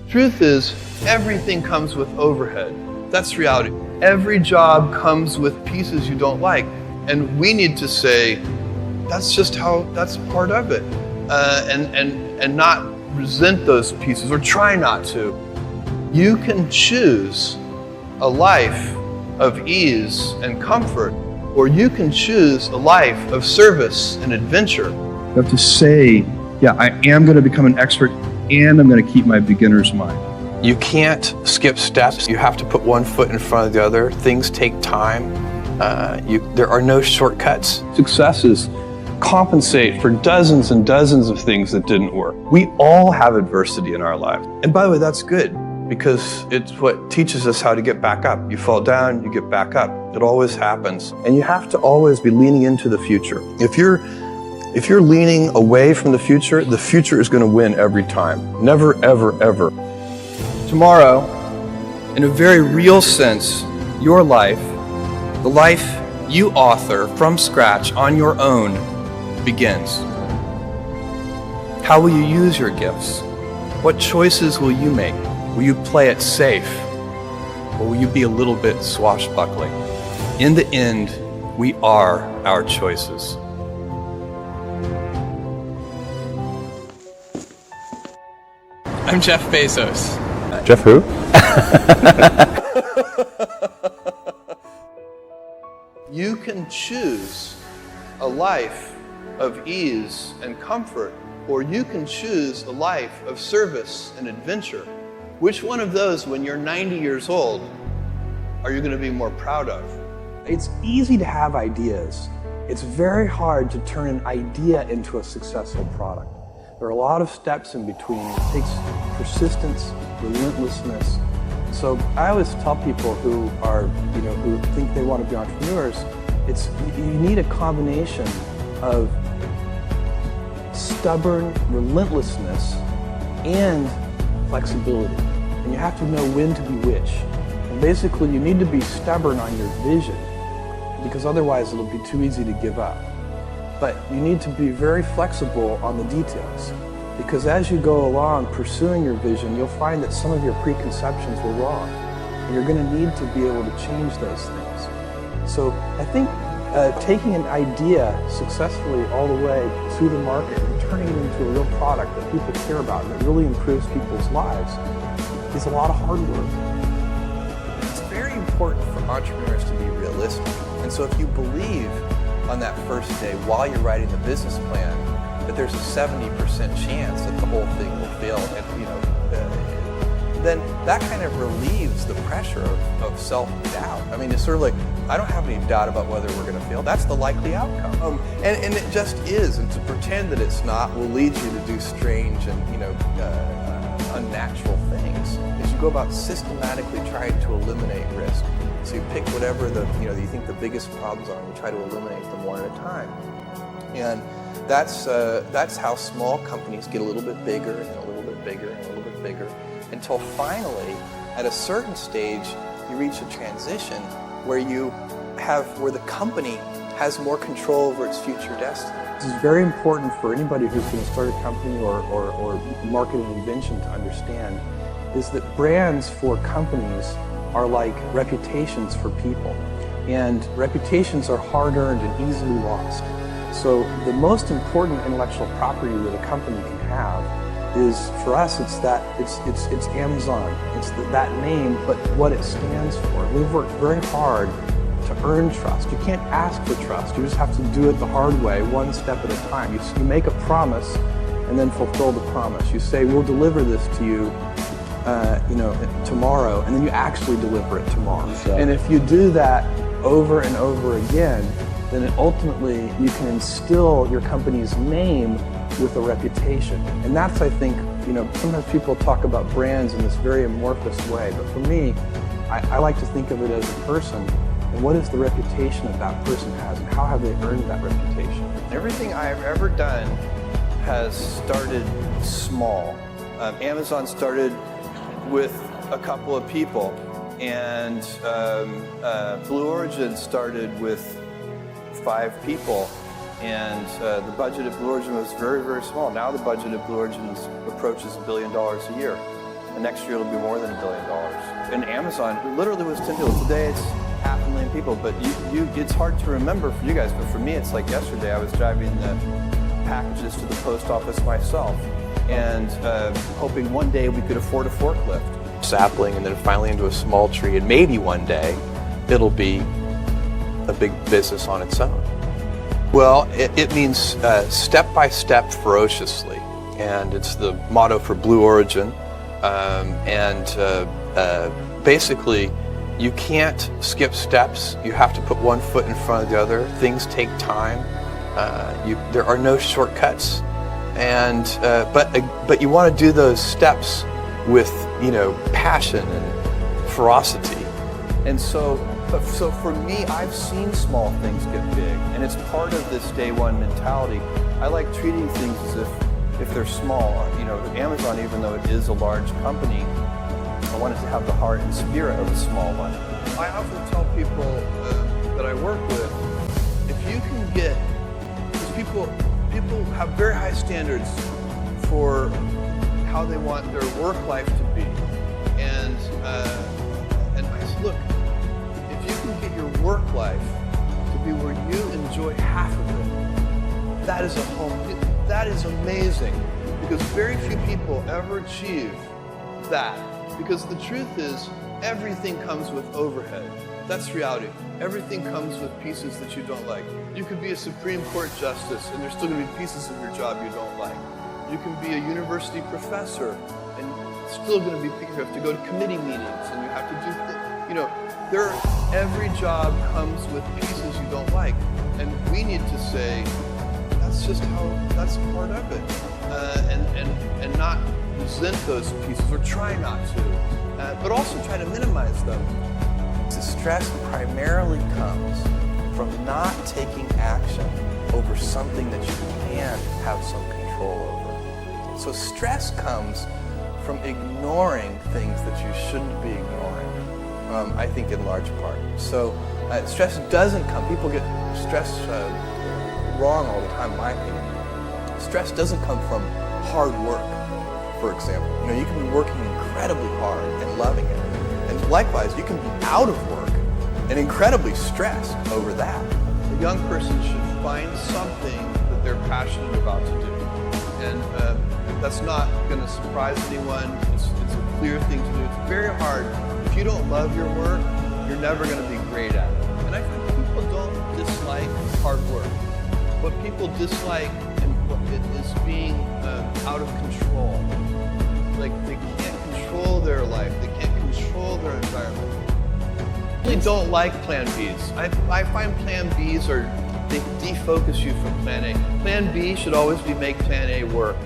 Truth is, everything comes with overhead. That's reality. Every job comes with pieces you don't like. And we need to say, that's part of it. And not resent those pieces or try not to. You can choose a life of ease and comfort, or you can choose a life of service and adventure. You have to say, yeah, I am going to become an expert and I'm going to keep my beginner's mind. You can't skip steps. You have to put one foot in front of the other. Things take time. There are no shortcuts. Successes compensate for dozens and dozens of things that didn't work. We all have adversity in our lives. And by the way, that's good because it's what teaches us how to get back up. You fall down, you get back up. It always happens. And you have to always be leaning into the future. If you're leaning away from the future is going to win every time. Never, ever, ever. Tomorrow, in a very real sense, your life, the life you author from scratch on your own, begins. How will you use your gifts? What choices will you make? Will you play it safe? Or will you be a little bit swashbuckling? In the end, we are our choices. I'm Jeff Bezos. Jeff who? You can choose a life of ease and comfort, or you can choose a life of service and adventure. Which one of those, when you're 90 years old, are you going to be more proud of? It's easy to have ideas. It's very hard to turn an idea into a successful product. There are a lot of steps in between. It takes persistence, relentlessness. So I always tell people who are, who think they want to be entrepreneurs, you need a combination of stubborn relentlessness and flexibility. And you have to know when to be which. And basically, you need to be stubborn on your vision, because otherwise it'll be too easy to give up. But you need to be very flexible on the details, because as you go along pursuing your vision, you'll find that some of your preconceptions were wrong, and you're going to need to be able to change those things. So I think taking an idea successfully all the way to the market and turning it into a real product that people care about and that really improves people's lives is a lot of hard work. It's very important for entrepreneurs to be realistic. And so if you believe on that first day while you're writing the business plan that there's a 70% chance that the whole thing will fail, and then that kind of relieves the pressure of self-doubt. I mean, it's sort of like, I don't have any doubt about whether we're going to fail. That's the likely outcome. And it just is. And to pretend that it's not will lead you to do strange and unnatural things. As you go about systematically trying to eliminate risk. So you pick whatever you think the biggest problems are, and you try to eliminate them one at a time. And that's how small companies get a little bit bigger and a little bit bigger and a little bit bigger, until finally, at a certain stage, you reach a transition where where the company has more control over its future destiny. This is very important for anybody who's going to start a company or marketing invention to understand, is that brands for companies are like reputations for people. And reputations are hard-earned and easily lost. So the most important intellectual property that a company can have is, for us, it's Amazon. It's that name, but what it stands for. We've worked very hard to earn trust. You can't ask for trust. You just have to do it the hard way, one step at a time. You make a promise and then fulfill the promise. You say, we'll deliver this to you tomorrow, and then you actually deliver it tomorrow. And if you do that over and over again, then ultimately you can instill your company's name with a reputation. And that's, I think, sometimes people talk about brands in this very amorphous way, but for me, I like to think of it as a person, and what is the reputation that person has, and how have they earned that reputation? Everything I've ever done has started small. Amazon started with a couple of people, and Blue Origin started with 5 people, and the budget of Blue Origin was very, very small. Now the budget of Blue Origin approaches $1 billion a year. The next year it'll be more than $1 billion. And Amazon, it literally was 10 people. Today it's 500,000 people, but it's hard to remember for you guys, but for me it's like yesterday I was driving the packages to the post office myself and hoping one day we could afford a forklift. Sapling and then finally into a small tree, and maybe one day it'll be a big business on its own. Well, it means step by step ferociously, and it's the motto for Blue Origin. Basically, you can't skip steps. You have to put one foot in front of the other. Things take time. There are no shortcuts, but you want to do those steps with passion and ferocity. And so for me, I've seen small things get big, and it's part of this day one mentality. I like treating things as if they're small. Amazon, even though it is a large company, I want it to have the heart and spirit of a small one. I often tell people that I work with, if you can get, because people have very high standards for how they want their work life to be, and I said, look, if you can get your work life to be where you enjoy half of it, that is a home. That is amazing, because very few people ever achieve that. Because the truth is, everything comes with overhead. That's reality. Everything comes with pieces that you don't like. You could be a Supreme Court justice, and there's still going to be pieces of your job you don't like. You can be a university professor, and still going to be, you have to go to committee meetings, and you have to do, every job comes with pieces you don't like. And we need to say, that's part of it. And not resent those pieces, or try not to, but also try to minimize them. The stress primarily comes from not taking action over something that you can have some control over. So stress comes from ignoring things that you shouldn't be ignoring, I think in large part. So stress doesn't come, people get stress wrong all the time in my opinion. Stress doesn't come from hard work, for example. You can be working incredibly hard and loving it. And likewise, you can be out of work and incredibly stressed over that. A young person should find something that they're passionate about to do. And that's not going to surprise anyone. It's a clear thing to do. It's very hard. If you don't love your work, you're never going to be great at it. And I think people don't dislike hard work. What people dislike is being out of control. Like they can't control their life. They can't control their environment. I really don't like plan Bs. I find plan Bs they defocus you from plan A. Plan B should always be make plan A work.